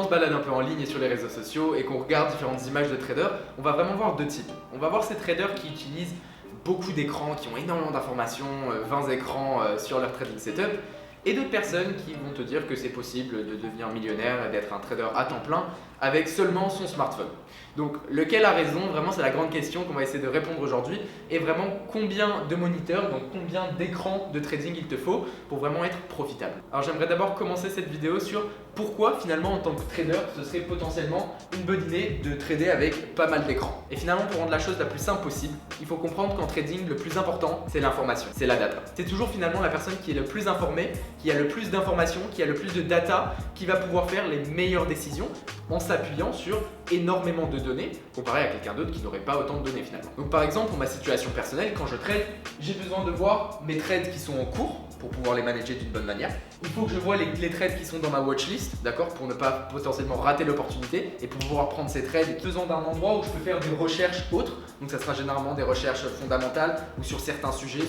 on se balade un peu en ligne et sur les réseaux sociaux et qu'on regarde différentes images de traders, on va vraiment voir deux types. On va voir ces traders qui utilisent beaucoup d'écrans, qui ont énormément d'informations, 20 écrans sur leur trading setup, et d'autres personnes qui vont te dire que c'est possible de devenir millionnaire et d'être un trader à temps plein avec seulement son smartphone. Donc lequel a raison? Vraiment, c'est la grande question qu'on va essayer de répondre aujourd'hui. Et vraiment, combien de moniteurs, donc combien d'écrans de trading il te faut pour vraiment être profitable? Alors j'aimerais d'abord commencer cette vidéo sur pourquoi finalement en tant que trader, ce serait potentiellement une bonne idée de trader avec pas mal d'écrans. Et finalement, pour rendre la chose la plus simple possible, il faut comprendre qu'en trading, le plus important, c'est l'information, c'est la data. C'est toujours finalement la personne qui est le plus informée, qui a le plus d'informations, qui a le plus de data, qui va pouvoir faire les meilleures décisions en s'appuyant sur énormément de données comparé à quelqu'un d'autre qui n'aurait pas autant de données finalement. Donc par exemple, pour ma situation personnelle, quand je trade, j'ai besoin de voir mes trades qui sont en cours pour pouvoir les manager d'une bonne manière. Il faut que je vois les trades qui sont dans ma watchlist, d'accord, pour ne pas potentiellement rater l'opportunité et pour pouvoir prendre ces trades faisant d'un endroit où je peux faire des recherches autres. Donc ça sera généralement des recherches fondamentales ou sur certains sujets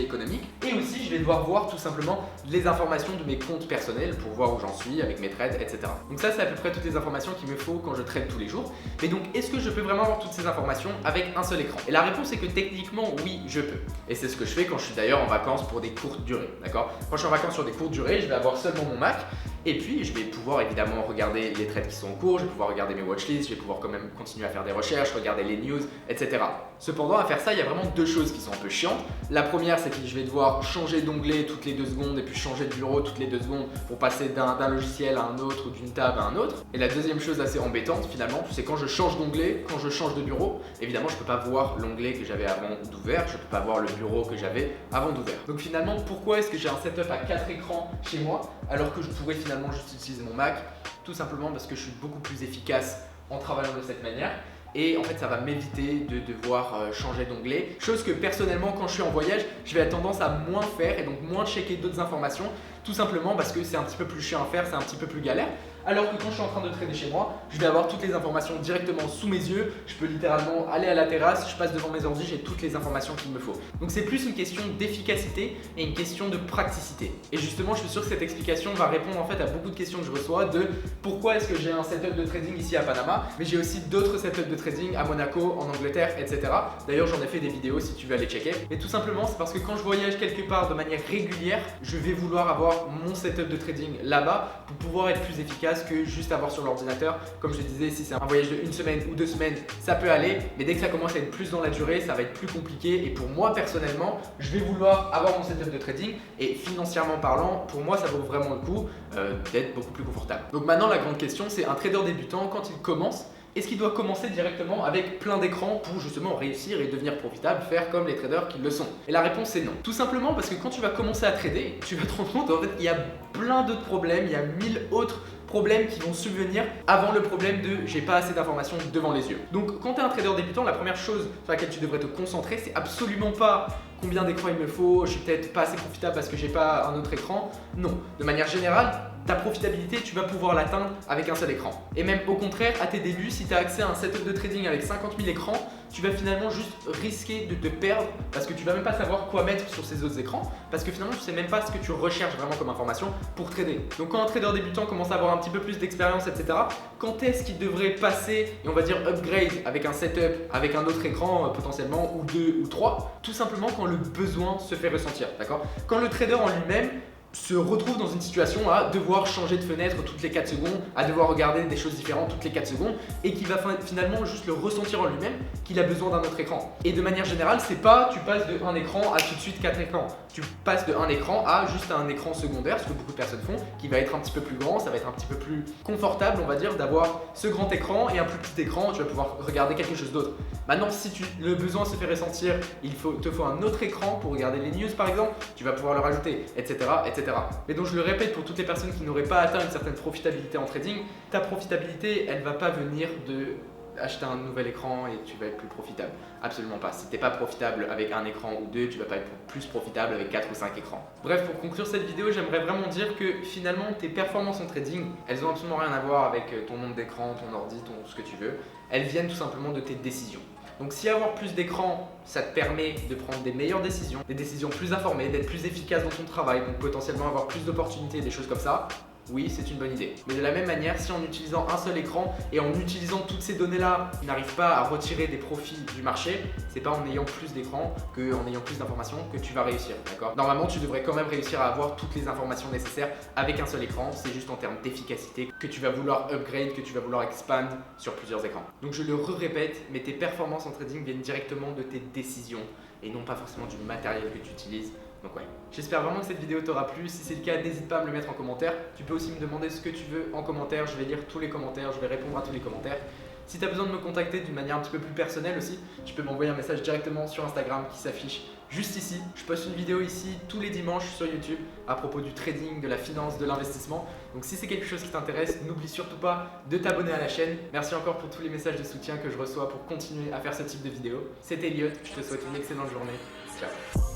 économiques. Et aussi, je vais devoir voir tout simplement les informations de mes comptes personnels pour voir où j'en suis avec mes trades, etc. Donc ça, c'est à peu près toutes les informations qu'il me faut quand je trade tous les jours. Mais donc, est-ce que je peux vraiment avoir toutes ces informations avec un seul écran? Et la réponse est que techniquement, oui, je peux. Et c'est ce que je fais quand je suis d'ailleurs en vacances pour des courtes durées, d'accord? Quand je suis en vacances sur des courtes durées, je vais avoir seulement mon Mac. Et puis, je vais pouvoir évidemment regarder les trades qui sont en cours, je vais pouvoir regarder mes watchlists, je vais pouvoir quand même continuer à faire des recherches, regarder les news, etc. Cependant, à faire ça, il y a vraiment deux choses qui sont un peu chiantes. La première, c'est que je vais devoir changer d'onglet toutes les 2 secondes et puis changer de bureau toutes les 2 secondes pour passer d'un logiciel à un autre ou d'une table à un autre. Et la deuxième chose assez embêtante finalement, c'est quand je change d'onglet, quand je change de bureau, évidemment, je ne peux pas voir l'onglet que j'avais avant d'ouvert, je ne peux pas voir le bureau que j'avais avant d'ouvert. Donc finalement, pourquoi est-ce que j'ai un setup à 4 écrans chez moi alors que je pourrais finalement juste utiliser mon Mac? Tout simplement parce que je suis beaucoup plus efficace en travaillant de cette manière. Et en fait, ça va m'éviter de devoir changer d'onglet. Chose que personnellement, quand je suis en voyage, je vais avoir tendance à moins faire et donc moins checker d'autres informations. Tout simplement parce que c'est un petit peu plus chiant à faire, c'est un petit peu plus galère. Alors que quand je suis en train de trader chez moi, je vais avoir toutes les informations directement sous mes yeux. Je peux littéralement aller à la terrasse, je passe devant mes ordi, j'ai toutes les informations qu'il me faut. Donc c'est plus une question d'efficacité et une question de praticité. Et justement, je suis sûr que cette explication va répondre en fait à beaucoup de questions que je reçois de pourquoi est-ce que j'ai un setup de trading ici à Panama, mais j'ai aussi d'autres setups de trading à Monaco, en Angleterre, etc. D'ailleurs, j'en ai fait des vidéos si tu veux aller checker. Et tout simplement, c'est parce que quand je voyage quelque part de manière régulière, je vais vouloir avoir mon setup de trading là-bas pour pouvoir être plus efficace que juste avoir sur l'ordinateur. Comme je te disais, si c'est un voyage de 1 semaine ou 2 semaines, ça peut aller, mais dès que ça commence à être plus dans la durée, ça va être plus compliqué. Et pour moi personnellement, je vais vouloir avoir mon setup de trading et financièrement parlant, pour moi, ça vaut vraiment le coup d'être beaucoup plus confortable. Donc maintenant, la grande question, c'est un trader débutant, quand il commence, est-ce qu'il doit commencer directement avec plein d'écrans pour justement réussir et devenir profitable, faire comme les traders qui le sont? Et la réponse est non. Tout simplement parce que quand tu vas commencer à trader, tu vas te rendre compte en fait il y a plein d'autres problèmes, il y a 1000 autres problèmes qui vont subvenir avant le problème de j'ai pas assez d'informations devant les yeux. Donc quand tu es un trader débutant, la première chose sur laquelle tu devrais te concentrer, c'est absolument pas combien d'écrans il me faut, je suis peut-être pas assez profitable parce que j'ai pas un autre écran. Non, de manière générale, ta profitabilité, tu vas pouvoir l'atteindre avec un seul écran. Et même au contraire, à tes débuts, si tu as accès à un setup de trading avec 50 000 écrans, tu vas finalement juste risquer de te perdre parce que tu vas même pas savoir quoi mettre sur ces autres écrans parce que finalement tu sais même pas ce que tu recherches vraiment comme information pour trader. Donc quand un trader débutant commence à avoir un petit peu plus d'expérience, etc., quand est-ce qu'il devrait passer et on va dire upgrade avec un setup, avec un autre écran potentiellement ou 2 ou 3, tout simplement quand le besoin se fait ressentir, d'accord? Quand le trader en lui-même se retrouve dans une situation à devoir changer de fenêtre toutes les 4 secondes, à devoir regarder des choses différentes toutes les 4 secondes et qui va finalement juste le ressentir en lui-même qu'il a besoin d'un autre écran. Et de manière générale, c'est pas tu passes de un écran à tout de suite 4 écrans. Tu passes de un écran à juste un écran secondaire, ce que beaucoup de personnes font, qui va être un petit peu plus grand, ça va être un petit peu plus confortable, on va dire, d'avoir ce grand écran et un plus petit écran, tu vas pouvoir regarder quelque chose d'autre. Maintenant, si le besoin se fait ressentir, te faut un autre écran pour regarder les news par exemple, tu vas pouvoir le rajouter, etc., etc. Mais donc je le répète pour toutes les personnes qui n'auraient pas atteint une certaine profitabilité en trading, ta profitabilité, elle ne va pas venir de acheter un nouvel écran et tu vas être plus profitable. Absolument pas. Si tu n'es pas profitable avec un écran ou 2, tu vas pas être plus profitable avec 4 ou 5 écrans. Bref, pour conclure cette vidéo, j'aimerais vraiment dire que finalement tes performances en trading, elles ont absolument rien à voir avec ton nombre d'écran, ton ordi, ce que tu veux. Elles viennent tout simplement de tes décisions. Donc si avoir plus d'écran, ça te permet de prendre des meilleures décisions, des décisions plus informées, d'être plus efficace dans ton travail, donc potentiellement avoir plus d'opportunités, des choses comme ça, oui, c'est une bonne idée. Mais de la même manière, si en utilisant un seul écran et en utilisant toutes ces données-là, tu n'arrives pas à retirer des profits du marché, c'est pas en ayant plus d'écrans qu'en ayant plus d'informations que tu vas réussir, d'accord? Normalement, tu devrais quand même réussir à avoir toutes les informations nécessaires avec un seul écran. C'est juste en termes d'efficacité que tu vas vouloir upgrade, que tu vas vouloir expand sur plusieurs écrans. Donc je le répète, mais tes performances en trading viennent directement de tes décisions et non pas forcément du matériel que tu utilises. Donc ouais, j'espère vraiment que cette vidéo t'aura plu. Si c'est le cas, n'hésite pas à me le mettre en commentaire. Tu peux aussi me demander ce que tu veux en commentaire. Je vais lire tous les commentaires, je vais répondre à tous les commentaires. Si tu as besoin de me contacter d'une manière un petit peu plus personnelle aussi, tu peux m'envoyer un message directement sur Instagram qui s'affiche juste ici. Je poste une vidéo ici tous les dimanches sur YouTube à propos du trading, de la finance, de l'investissement. Donc si c'est quelque chose qui t'intéresse, n'oublie surtout pas de t'abonner à la chaîne. Merci encore pour tous les messages de soutien que je reçois pour continuer à faire ce type de vidéo. C'était Elliot, je te souhaite une excellente journée. Ciao.